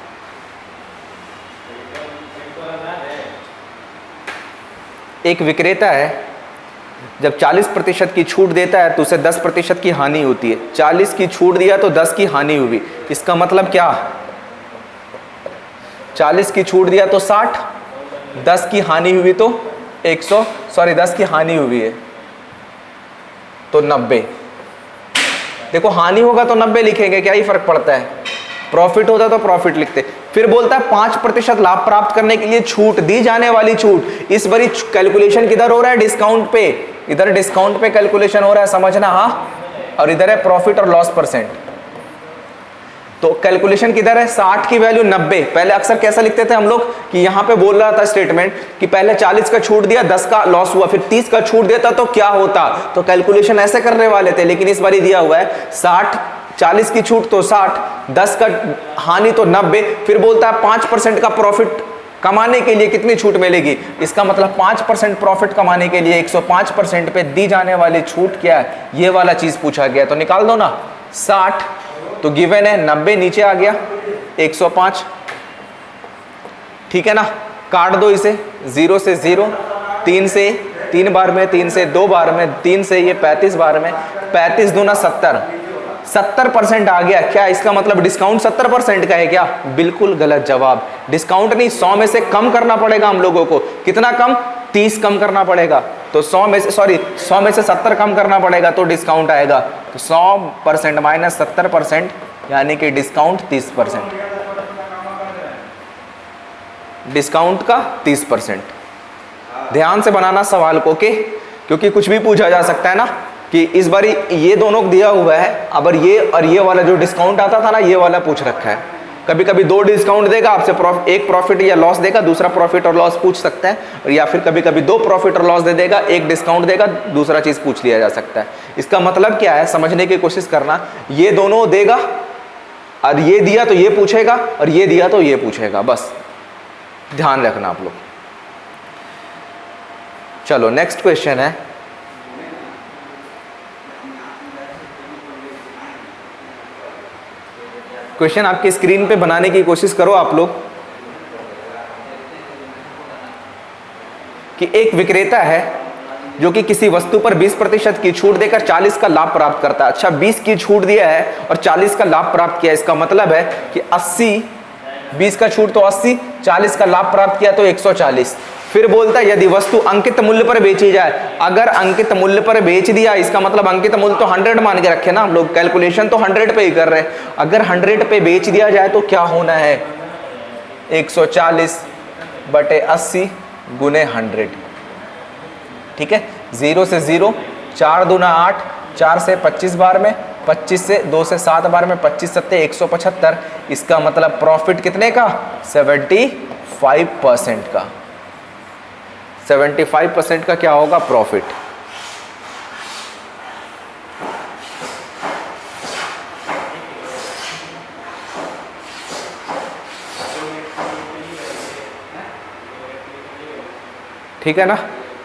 एक विक्रेता है जब 40% की छूट देता है तो उसे 10% की हानि होती है। 40 की छूट दिया तो 10 की हानि हुई। इसका मतलब क्या? 40 की छूट दिया तो 60, 10 की हानि हुई तो 10 की हानि हुई है तो 90। देखो हानि होगा तो 90 लिखेंगे, क्या ही फर्क पड़ता है, प्रॉफिट होता तो प्रॉफिट लिखते। फिर बोलता है 5% लाभ प्राप्त करने के लिए छूट दी जाने वाली छूट। इस बारी कैलकुलेशन किधर हो रहा है, डिस्काउंट पे, इधर डिस्काउंट पे कैलकुलेशन हो रहा है, समझना। हाँ, और इधर है प्रॉफिट और लॉस परसेंट। तो कैलकुलेशन किधर है, 60 की वैल्यू 90। पहले अक्सर कैसा लिखते थे हम लोग कि यहां पे बोल रहा था स्टेटमेंट कि पहले 40 का छूट दिया, 10 का लॉस हुआ, फिर 30 का छूट देता तो क्या होता, तो कैलकुलेशन ऐसे करने वाले थे। लेकिन इस बारी दिया हुआ है 40 की छूट तो 60, 10 का हानि तो 90। फिर बोलता है 5% का प्रॉफिट कमाने के लिए कितनी छूट मिलेगी। इसका मतलब 5% प्रॉफिट कमाने के लिए 105% पे दी जाने वाली छूट क्या है, ये वाला चीज पूछा गया। तो निकाल दो ना, 60 तो गिवन है, 90 नीचे आ गया, 105, ठीक है ना। काट दो इसे, 0 से 0, 3 से 3 बार में, 3 से 2 बार में, 3 से ये 35 बार में, 35 दूना 70, 70% आ गया। क्या इसका मतलब डिस्काउंट 70% का है क्या? बिल्कुल गलत जवाब। डिस्काउंट नहीं, 100 में से कम करना पड़ेगा हम लोगों को। कितना कम? 30 कम करना पड़ेगा। तो 100 में से 70 कम करना पड़ेगा तो डिस्काउंट आएगा। तो 100% माइनस 70% यानी कि डिस्काउंट 30%, डिस्काउंट का 30%। ध्यान से बनाना सवाल को, ओके, क्योंकि कुछ भी पूछा जा सकता है ना कि इस बारी ये दोनों दिया हुआ है, अब ये और ये वाला जो डिस्काउंट आता था ना, ये वाला पूछ रखा है। कभी कभी 2 डिस्काउंट देगा आपसे, एक प्रॉफिट या लॉस देगा, दूसरा प्रॉफिट और लॉस पूछ सकता है, या फिर कभी कभी 2 प्रॉफिट और लॉस दे देगा, एक डिस्काउंट देगा, दूसरा चीज पूछ लिया जा सकता है। इसका मतलब क्या है, समझने की कोशिश करना। ये दोनों देगा और ये दिया तो ये पूछेगा, और ये दिया तो ये पूछेगा, बस ध्यान रखना आप लोग। चलो नेक्स्ट क्वेश्चन है, क्वेश्चन आपकी स्क्रीन पे बनाने की कोशिश करो आप लोग, कि एक विक्रेता है जो कि किसी वस्तु पर 20% की छूट देकर 40 का लाभ प्राप्त करता है। अच्छा, 20 की छूट दिया है और 40 का लाभ प्राप्त किया, इसका मतलब है कि 80, 20 का छूट तो 80, 40 का लाभ प्राप्त किया तो 140। फिर बोलता है यदि वस्तु अंकित मूल्य पर बेची जाए। अगर अंकित मूल्य पर बेच दिया, इसका मतलब अंकित मूल्य तो 100 मान के रखे ना हम लोग, कैलकुलेशन तो 100 पे ही कर रहे हैं। अगर 100 पे बेच दिया जाए तो क्या होना है, 140 बटे 80 गुने 100, ठीक है। 0 से 0, 4 दूना 8, 4 से 25 बार में, 25 से 2 से 7 बार में, 25 सत्ते 175। इसका मतलब प्रॉफिट कितने का, 75% का। 75% का क्या होगा प्रॉफिट। ठीक है ना,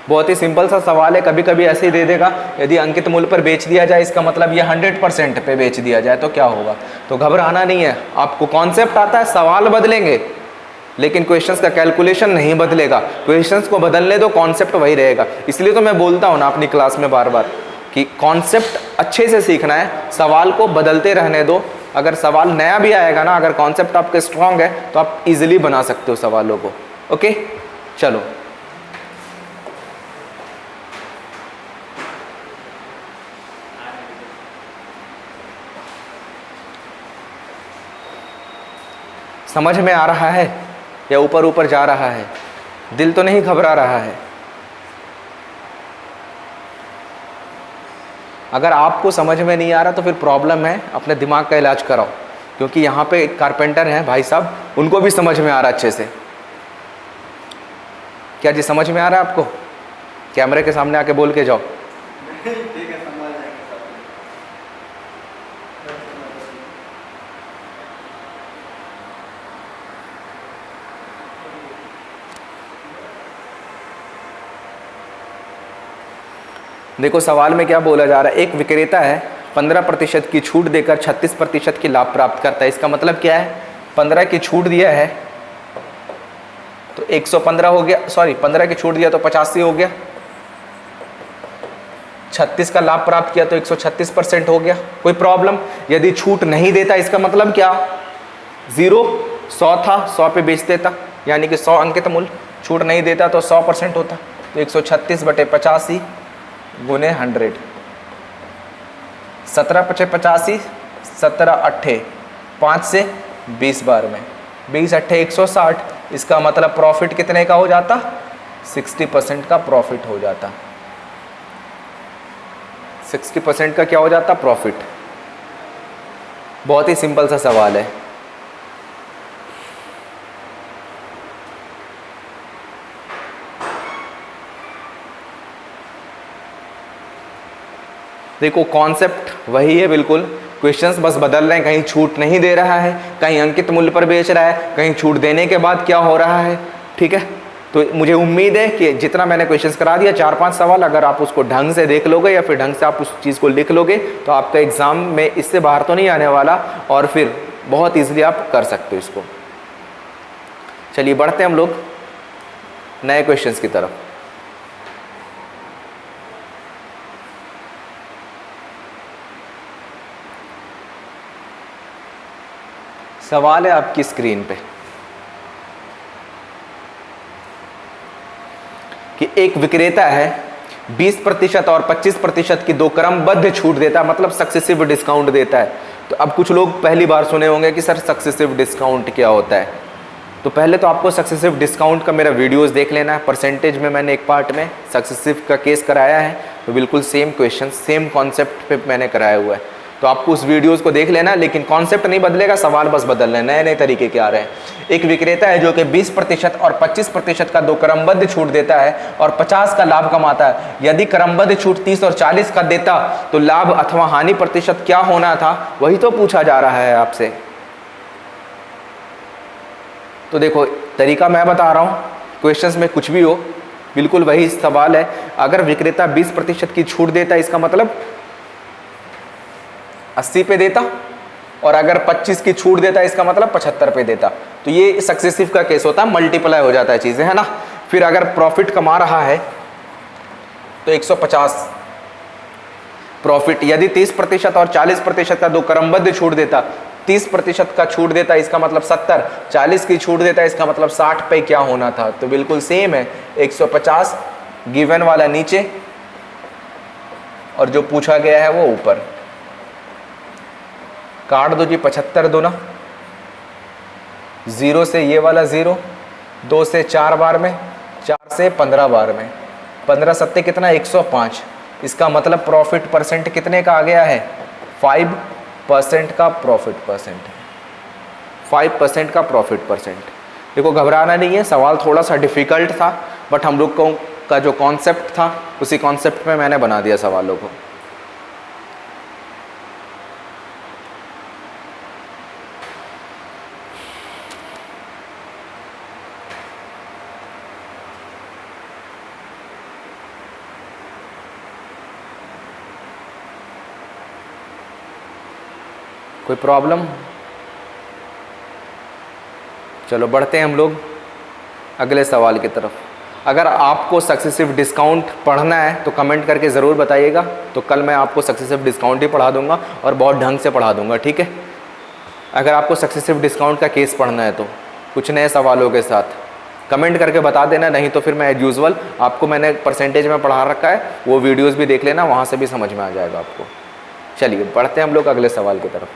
बहुत ही सिंपल सा सवाल है। कभी कभी ऐसे ही दे देगा, यदि अंकित मूल्य पर बेच दिया जाए, इसका मतलब ये 100% पे बेच दिया जाए तो क्या होगा। तो घबराना नहीं है, आपको कॉन्सेप्ट आता है, सवाल बदलेंगे लेकिन क्वेश्चंस का कैलकुलेशन नहीं बदलेगा। क्वेश्चंस को बदलने दो, कॉन्सेप्ट वही रहेगा। इसलिए तो मैं बोलता हूँ ना अपनी क्लास में बार बार कि कॉन्सेप्ट अच्छे से सीखना है, सवाल को बदलते रहने दो। अगर सवाल नया भी आएगा ना, अगर कॉन्सेप्ट आपके स्ट्रांग है तो आप इजीली बना सकते हो सवालों को। ओके, चलो समझ में आ रहा है या ऊपर ऊपर जा रहा है? दिल तो नहीं घबरा रहा है? अगर आपको समझ में नहीं आ रहा तो फिर प्रॉब्लम है, अपने दिमाग का इलाज कराओ। क्योंकि यहाँ पे एक कारपेंटर हैं भाई साहब, उनको भी समझ में आ रहा अच्छे से। क्या जी समझ में आ रहा है आपको? कैमरे के सामने आके बोल के जाओ। देखो सवाल में क्या बोला जा रहा है, एक विक्रेता है 15% की छूट देकर 36% की लाभ प्राप्त करता है। इसका मतलब क्या है, 15 की छूट दिया है तो 115 हो गया, सॉरी 15 की छूट दिया तो 85 हो गया, 36 का लाभ प्राप्त किया तो 136% हो गया। कोई प्रॉब्लम? यदि छूट नहीं देता, इसका मतलब क्या, 0, 100 था, 100 पे बेच देता, यानी कि 100 अंकित मूल्य, छूट नहीं देता तो 100% होता। तो 136/85 गुने 100, 17×85, 17×8 5 से 20 बार में, 20×8 160। इसका मतलब प्रॉफिट कितने का हो जाता? 60% का प्रॉफिट हो जाता। 60% का क्या हो जाता? प्रॉफिट। बहुत ही सिंपल सा सवाल है। देखो कॉन्सेप्ट वही है बिल्कुल, क्वेश्चंस बस बदल रहे हैं, कहीं छूट नहीं दे रहा है, कहीं अंकित मूल्य पर बेच रहा है, कहीं छूट देने के बाद क्या हो रहा है। ठीक है, तो मुझे उम्मीद है कि जितना मैंने क्वेश्चंस करा दिया 4-5 सवाल, अगर आप उसको ढंग से देख लोगे या फिर ढंग से आप उस चीज़ को लिख लोगे तो आपका एग्ज़ाम में इससे बाहर तो नहीं आने वाला, और फिर बहुत ईजिली आप कर सकते हो इसको। चलिए बढ़ते हैं हम लोग नए क्वेश्चंस की तरफ। सवाल है आपकी स्क्रीन पे कि एक विक्रेता है 20% और 25% की 2 क्रमबद्ध छूट देता है, मतलब सक्सेसिव डिस्काउंट देता है। तो अब कुछ लोग पहली बार सुने होंगे कि सर सक्सेसिव डिस्काउंट क्या होता है। तो पहले तो आपको सक्सेसिव डिस्काउंट का मेरा वीडियोस देख लेना है। परसेंटेज में मैंने एक पार्ट में सक्सेसिव का केस कराया है, तो बिल्कुल सेम क्वेश्चन सेम कॉन्सेप्ट पे मैंने कराया हुआ है, तो आपको उस वीडियोस को देख लेना। लेकिन कॉन्सेप्ट नहीं बदलेगा, सवाल बस बदल रहे हैं, नए नए तरीके के आ रहे हैं। एक विक्रेता है जो कि 20% और 25% का 2 क्रमबद्ध छूट देता है और 50 का लाभ कमाता है। यदि क्रमबद्ध छूट 30 और 40 का देता तो लाभ अथवा हानि प्रतिशत क्या होना था, वही तो पूछा जा रहा है आपसे। तो देखो तरीका मैं बता रहा हूँ, क्वेश्चंस में कुछ भी हो बिल्कुल वही सवाल है। अगर विक्रेता 20% की छूट देता है, इसका मतलब 80 पे देता, और अगर 25 की छूट देता है इसका मतलब 75 पे देता। तो ये सक्सेसिव का केस होता है, मल्टीप्लाई हो जाता है चीज़ें, है ना। फिर अगर प्रॉफिट कमा रहा है तो 150 प्रॉफिट, यदि 30% और 40% का 2 क्रमबद्ध छूट देता, 30% का छूट देता इसका मतलब 70, 40 की छूट देता इसका मतलब 60 पे क्या होना था। तो बिल्कुल सेम है, 150 गिवन वाला नीचे और जो पूछा गया है वो ऊपर। काट दो जी, 75 दूना 0 से ये वाला 0, 2 से 4 बार में, 4 से 15 बार में, 15 सत्ते कितना 105। इसका मतलब प्रॉफिट परसेंट कितने का आ गया है? 5% का प्रॉफिट परसेंट, 5% का प्रॉफिट परसेंट। देखो घबराना नहीं है, सवाल थोड़ा सा डिफिकल्ट था, बट हम लोग का जो कॉन्सेप्ट था उसी कॉन्सेप्ट में मैंने बना दिया सवालों को। कोई प्रॉब्लम? चलो बढ़ते हैं हम लोग अगले सवाल की तरफ। अगर आपको सक्सेसिव डिस्काउंट पढ़ना है तो कमेंट करके ज़रूर बताइएगा, तो कल मैं आपको सक्सेसिव डिस्काउंट ही पढ़ा दूंगा और बहुत ढंग से पढ़ा दूंगा, ठीक है। अगर आपको सक्सेसिव डिस्काउंट का केस पढ़ना है तो कुछ नए सवालों के साथ कमेंट करके बता देना, नहीं तो फिर मैं एज यूजुअल आपको मैंने परसेंटेज में पढ़ा रखा है, वो वीडियोज़ भी देख लेना, वहाँ से भी समझ में आ जाएगा आपको। चलिए बढ़ते हैं हम लोग अगले सवाल की तरफ।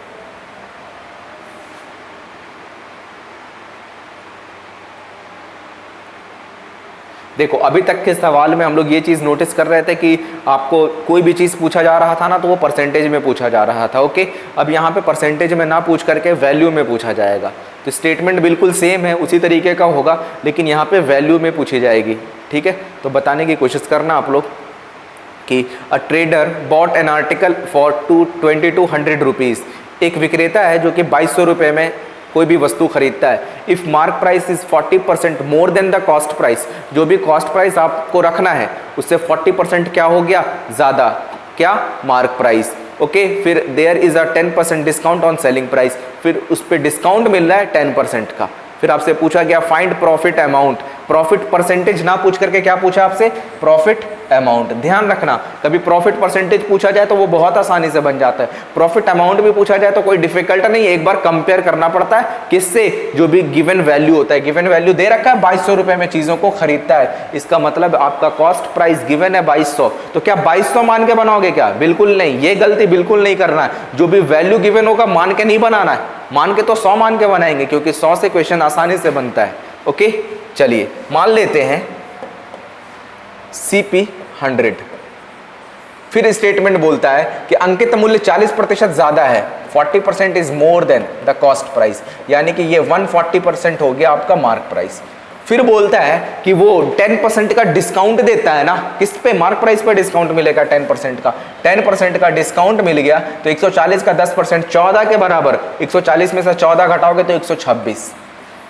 देखो अभी तक के सवाल में हम लोग ये चीज़ नोटिस कर रहे थे कि आपको कोई भी चीज़ पूछा जा रहा था ना तो वो परसेंटेज में पूछा जा रहा था, ओके। अब यहाँ पे परसेंटेज में ना पूछ करके वैल्यू में पूछा जाएगा, तो स्टेटमेंट बिल्कुल सेम है, उसी तरीके का होगा, लेकिन यहाँ पे वैल्यू में पूछी जाएगी, ठीक है। तो बताने की कोशिश करना आप लोग कि a trader bot an article for 2200 rupees. एक विक्रेता है जो कि 2200 रुपये में कोई भी वस्तु खरीदता है। If mark price is 40% more than the cost price, जो भी कॉस्ट प्राइस आपको रखना है उससे 40% क्या हो गया ज़्यादा, क्या मार्क प्राइस, ओके। फिर there is a 10% discount on selling price, फिर उस पर डिस्काउंट मिल रहा है 10% का। फिर आपसे पूछा गया find profit amount, profit percentage ना पूछ करके क्या पूछा आपसे, प्रॉफिट अमाउंट। ध्यान रखना, कभी प्रॉफिट परसेंटेज पूछा जाए तो वो बहुत आसानी से बन जाता है, प्रॉफिट अमाउंट भी पूछा जाए तो कोई डिफिकल्ट नहीं, एक बार कंपेयर करना पड़ता है किससे, जो भी गिवन वैल्यू होता है। गिवन वैल्यू दे रखा है 2200 रुपए में चीजों को खरीदता है, इसका मतलब आपका कॉस्ट प्राइस गिवन है 2200, तो क्या 2200 मान के बनाओगे क्या? बिल्कुल नहीं, ये गलती बिल्कुल नहीं करना है। जो भी वैल्यू गिवन होगा मान के नहीं बनाना है, मान के तो 100 मान के बनाएंगे, क्योंकि 100 से क्वेश्चन आसानी से बनता है। ओके, चलिए मान लेते हैं CP 100। फिर स्टेटमेंट बोलता है कि अंकित मूल्य 40% ज्यादा है, 40% is more than the cost price, यानी कि ये 140% हो गया आपका मार्क प्राइस। फिर बोलता है कि वो 10% का डिस्काउंट देता है ना, किस पे? मार्क प्राइस पे डिस्काउंट मिलेगा 10% का, 10% का डिस्काउंट मिल गया तो 140 का 10% 14 के बराबर, 140 में से 14 घटाओगे तो 126,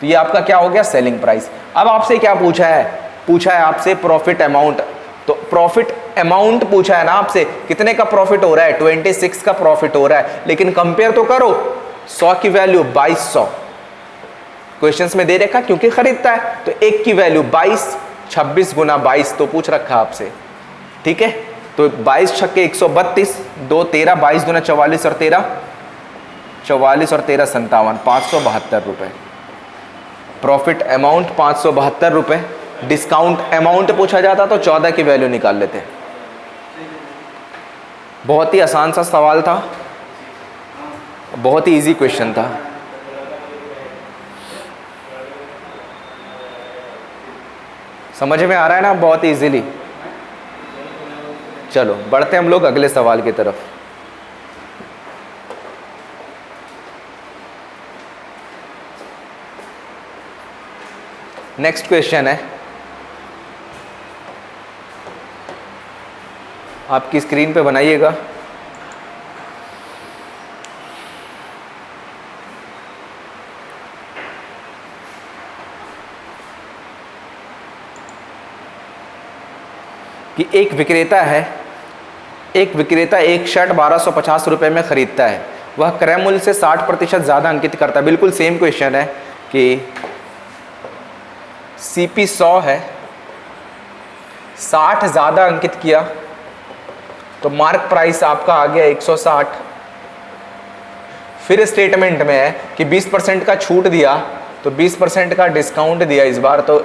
तो ये आपका क्या हो गया? Selling price. अब आपसे क्या पूछा है? पूछा है आपसे प्रॉफिट अमाउंट, तो प्रॉफिट अमाउंट पूछा है ना आपसे, कितने का प्रॉफिट हो रहा है? 26 का प्रॉफिट हो रहा है, लेकिन कंपेयर तो करो, 100 की वैल्यू 2200 क्वेश्चंस में दे रखा, क्योंकि खरीदता है, तो 1 की वैल्यू 22, 26 गुना 22 तो पूछ रखा आपसे, ठीक है। तो 22 छक्के 132, 2 13, 22 गुना 44 और 13 57, 572 रुपए प्रॉफिट अमाउंट, 572 रुपए। डिस्काउंट अमाउंट पूछा जाता तो 14 की वैल्यू निकाल लेते। बहुत ही आसान सा सवाल था, बहुत ही इजी क्वेश्चन था। समझ में आ रहा है ना, बहुत इजीली। चलो बढ़ते हम लोग अगले सवाल की तरफ। नेक्स्ट क्वेश्चन है, आपकी स्क्रीन पे बनाइएगा। कि एक विक्रेता एक शर्ट 1250 रुपए में खरीदता है, वह क्रय मूल्य से 60% ज़्यादा अंकित करता है। बिल्कुल सेम क्वेश्चन है कि CP 100 है, 60 ज़्यादा अंकित किया तो मार्क प्राइस आपका आ गया 160। फिर स्टेटमेंट में है कि 20% का छूट दिया तो 20% का डिस्काउंट दिया इस बार, तो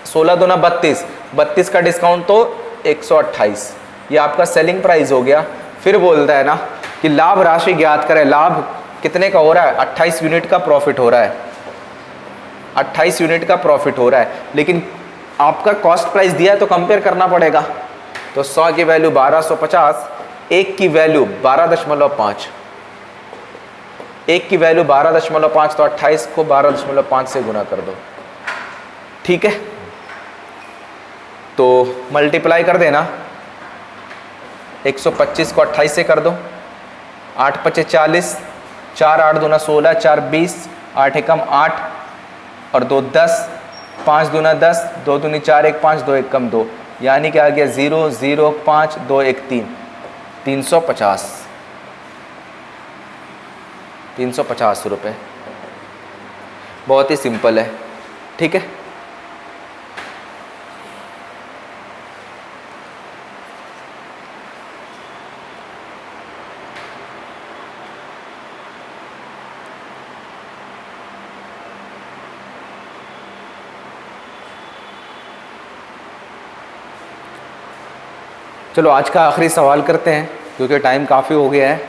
16 दूना 32, 32 का डिस्काउंट तो 128, ये आपका सेलिंग प्राइस हो गया। फिर बोलता है ना कि लाभ राशि ज्ञात करें, लाभ कितने का हो रहा है? 28 यूनिट का प्रॉफिट हो रहा है, 28 यूनिट का प्रॉफिट हो रहा है, लेकिन आपका कॉस्ट प्राइस दिया है तो कंपेयर करना पड़ेगा। तो 100 की वैल्यू 1250, 1 की वैल्यू 12.5, 1 की वैल्यू 12.5, तो 28 को 12.5 से गुना कर दो, ठीक है। तो मल्टीप्लाई कर देना, 125 को 28 से कर दो, 8 5 40, 4 8 दूना 16, 4 20, 8 एकम 8 और 2 10, 5 दूना 10, 2 दूनी 4 1 5, 2 1 कम 2, यानी कि आ गया 0 0 5 2 1 3, 350 रुपये। बहुत ही सिंपल है, ठीक है। चलो आज का आखिरी सवाल करते हैं, क्योंकि टाइम काफ़ी हो गया है।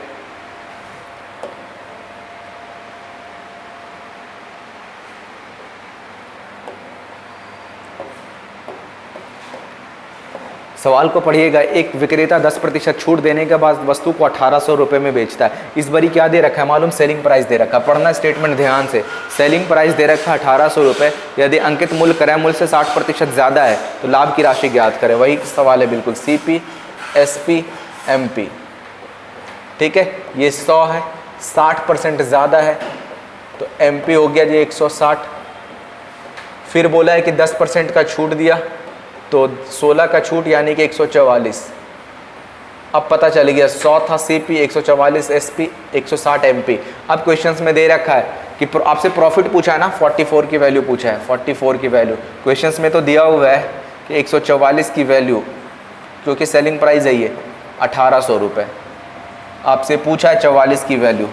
सवाल को पढ़िएगा। एक विक्रेता 10% छूट देने के बाद वस्तु को 1800 रुपये में बेचता है। इस बारी क्या दे रखा है मालूम? सेलिंग प्राइस दे रखा है। पढ़ना स्टेटमेंट ध्यान से। सेलिंग प्राइस दे रखा है 1800 रुपये। यदि अंकित मूल्य क्रय मूल्य से 60% ज़्यादा है तो लाभ की राशि ज्ञात करें। वही सवाल है बिल्कुल, CP SP MP, ठीक है। ये 100 है, 60% ज़्यादा है तो MP हो गया जी 160। फिर बोला है कि 10% का छूट दिया तो 16 का छूट यानी कि 144। अब पता चल गया 100 था CP, 144 SP, 160 MP। अब क्वेश्चंस में दे रखा है कि आपसे प्रॉफिट पूछा है ना, 44 की वैल्यू पूछा है, 44 की वैल्यू क्वेश्चंस में तो दिया हुआ है कि 144 की वैल्यू क्योंकि सेलिंग प्राइस है ये 1800 रुपये। आपसे पूछा है 44 की वैल्यू,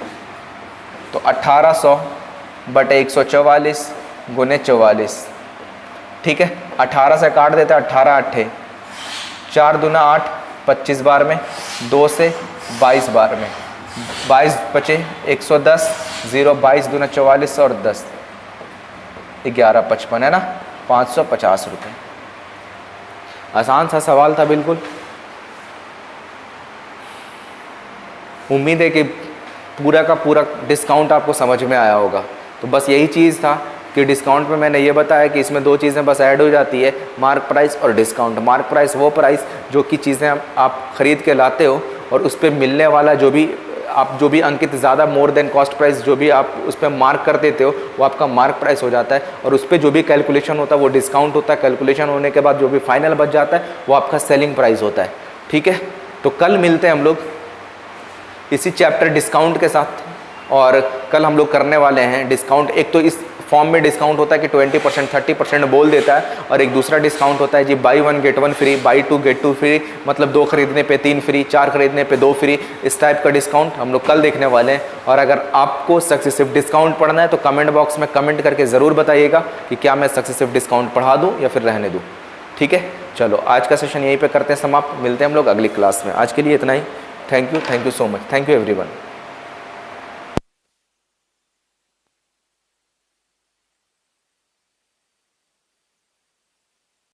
तो 1800 बटे 144 गुने 44, ठीक है। 18 से काट देते हैं, 18 अट्ठे 4 दूना 8, 25 बार में, 2 से 22 बार में, 22 बचे 110, 0 22 दूना 44 और 10 1155 है ना, 550 रुपये। आसान सा सवाल था बिल्कुल। उम्मीद है कि पूरा का पूरा डिस्काउंट आपको समझ में आया होगा। तो बस यही चीज़ था कि डिस्काउंट में मैंने ये बताया कि इसमें 2 चीज़ें बस ऐड हो जाती है, मार्क प्राइस और डिस्काउंट। मार्क प्राइस वो प्राइस जो कि चीज़ें आप ख़रीद के लाते हो और उस पर मिलने वाला जो भी अंकित ज़्यादा मोर देन कॉस्ट प्राइस जो भी आप उस पर मार्क कर देते हो वो आपका मार्क प्राइस हो जाता है, और उस पर जो भी कैलकुलेशन होता है वो डिस्काउंट होता है। कैलकुलेशन होने के बाद जो भी फाइनल बच जाता है वो आपका सेलिंग प्राइस होता है, ठीक है। तो कल मिलते हैं हम लोग इसी चैप्टर डिस्काउंट के साथ, और कल हम लोग करने वाले हैं डिस्काउंट। एक तो इस फॉर्म में डिस्काउंट होता है कि 20% 30% बोल देता है, और एक दूसरा डिस्काउंट होता है जी buy 1 get 1 free, buy 2 get 2 free, मतलब 2 खरीदने पे 3 फ्री, 4 खरीदने पे 2 फ्री। इस टाइप का डिस्काउंट हम लोग कल देखने वाले हैं। और अगर आपको सक्सेसिव डिस्काउंट पढ़ना है तो कमेंट बॉक्स में कमेंट करके ज़रूर बताइएगा कि क्या मैं सक्सेसिव डिस्काउंट पढ़ा दूँ या फिर रहने दूँ, ठीक है। चलो आज का सेशन यहीं पर करते हैं समाप्त, मिलते हैं हम लोग अगली क्लास में। आज के लिए इतना ही। Thank you so much, thank you everyone.